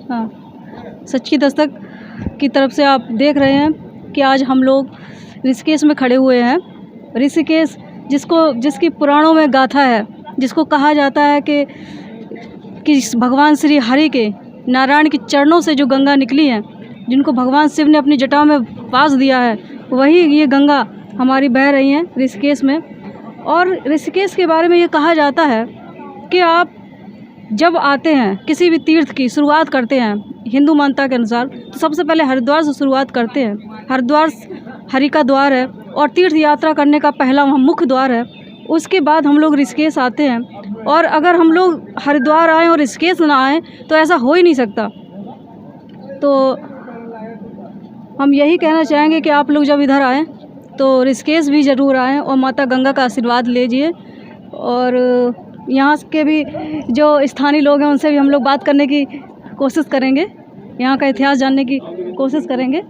हाँ, सच की दस्तक की तरफ से आप देख रहे हैं कि आज हम लोग ऋषिकेश में खड़े हुए हैं। ऋषिकेश जिसकी पुराणों में गाथा है, जिसको कहा जाता है कि भगवान श्री हरि के नारायण के चरणों से जो गंगा निकली है, जिनको भगवान शिव ने अपनी जटाओं में वास दिया है, वही ये गंगा हमारी बह रही हैं ऋषिकेश में। और ऋषिकेश के बारे में ये कहा जाता है कि आप जब आते हैं, किसी भी तीर्थ की शुरुआत करते हैं हिंदू मान्यता के अनुसार, तो सबसे पहले हरिद्वार से शुरुआत करते हैं। हरिद्वार हरि का द्वार है और तीर्थ यात्रा करने का पहला वहाँ मुख्य द्वार है। उसके बाद हम लोग ऋषिकेश आते हैं। और अगर हम लोग हरिद्वार आएँ और ऋषिकेश ना आएँ तो ऐसा हो ही नहीं सकता। तो हम यही कहना चाहेंगे कि आप लोग जब इधर आएँ तो ऋषिकेश भी ज़रूर आएँ और माता गंगा का आशीर्वाद लीजिए। और यहाँ के भी जो स्थानीय लोग हैं उनसे भी हम लोग बात करने की कोशिश करेंगे, यहाँ का इतिहास जानने की कोशिश करेंगे।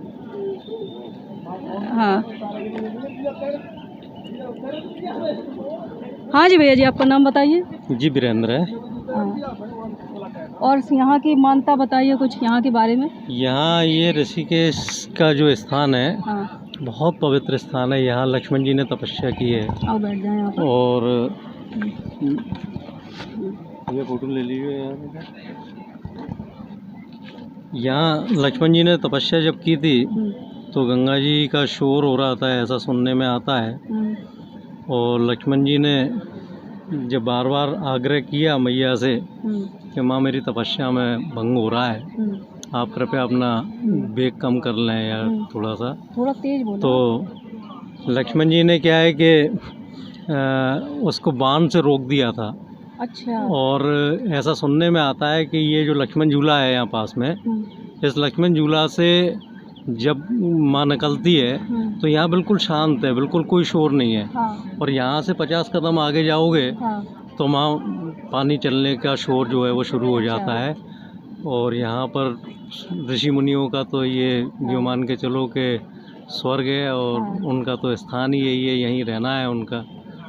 हाँ जी भैया जी, आपका नाम बताइए। जी वीरेंद्र है। हाँ, और यहाँ की मान्यता बताइए कुछ यहाँ के बारे में। यहाँ ये ऋषिकेश का जो स्थान है, हाँ, बहुत पवित्र स्थान है। यहाँ लक्ष्मण जी ने तपस्या की है। आओ बैठ जाएं यहाँ पर। और ये फोटो ले लीजिए यार। यहाँ लक्ष्मण जी ने तपस्या जब की थी तो गंगा जी का शोर हो रहा था, ऐसा सुनने में आता है। और लक्ष्मण जी ने जब बार बार आग्रह किया मैया से कि माँ मेरी तपस्या में भंग हो रहा है, आप कृपया अपना वेग कम कर लें या थोड़ा तेज बोलो। तो लक्ष्मण जी ने क्या है कि उसको बाण से रोक दिया था। अच्छा। और ऐसा सुनने में आता है कि ये जो लक्ष्मण झूला है यहाँ पास में, इस लक्ष्मण झूला से जब माँ निकलती है तो यहाँ बिल्कुल शांत है, बिल्कुल कोई शोर नहीं है। हाँ। और यहाँ से 50 कदम आगे जाओगे तो माँ पानी चलने का शोर जो है वो शुरू हो जाता है। और यहाँ पर ऋषि मुनियों का तो ये जो मान के चलो कि स्वर्ग है, और उनका तो स्थान ही यही है, यहीं रहना है उनका।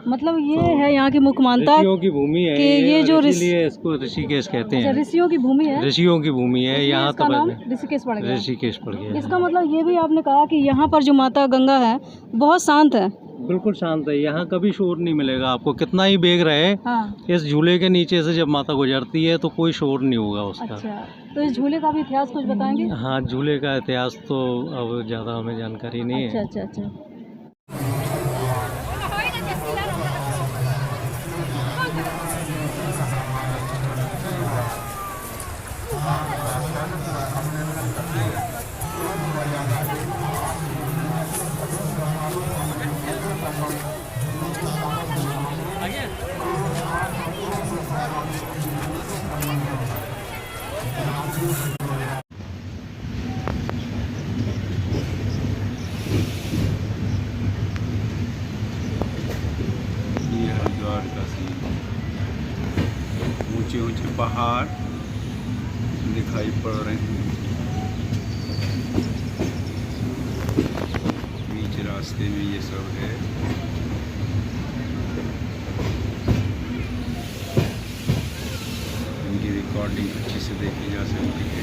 मतलब ये है यहाँ की मुख्य मान्यता, ऋषियों की भूमि है कि ये जो इसलिए इसको ऋषिकेश कहते हैं। ऋषियों की भूमि है। ऋषियों की भूमि है, यहाँ इसका नाम ऋषिकेश पड़ गया। ऋषिकेश पड़ गया। इसका मतलब ये भी आपने कहा कि यहाँ पर जो माता गंगा है बहुत शांत है। बिल्कुल शांत है, यहाँ कभी शोर नहीं मिलेगा आपको, कितना ही बेग रहे। हाँ। इस झूले के नीचे से जब माता गुजरती है तो कोई शोर नहीं होगा उसका। अच्छा, तो इस झूले का भी इतिहास कुछ बताएंगे? हाँ, झूले का इतिहास तो अब ज़्यादा हमें जानकारी नहीं है। अच्छा। हरिद्वार का सीन, ऊंचे ऊंचे पहाड़ दिखाई पड़ रहे हैं, बीच रास्ते में ये सब है। इनकी रिकॉर्डिंग अच्छे से देखी जा सकती है।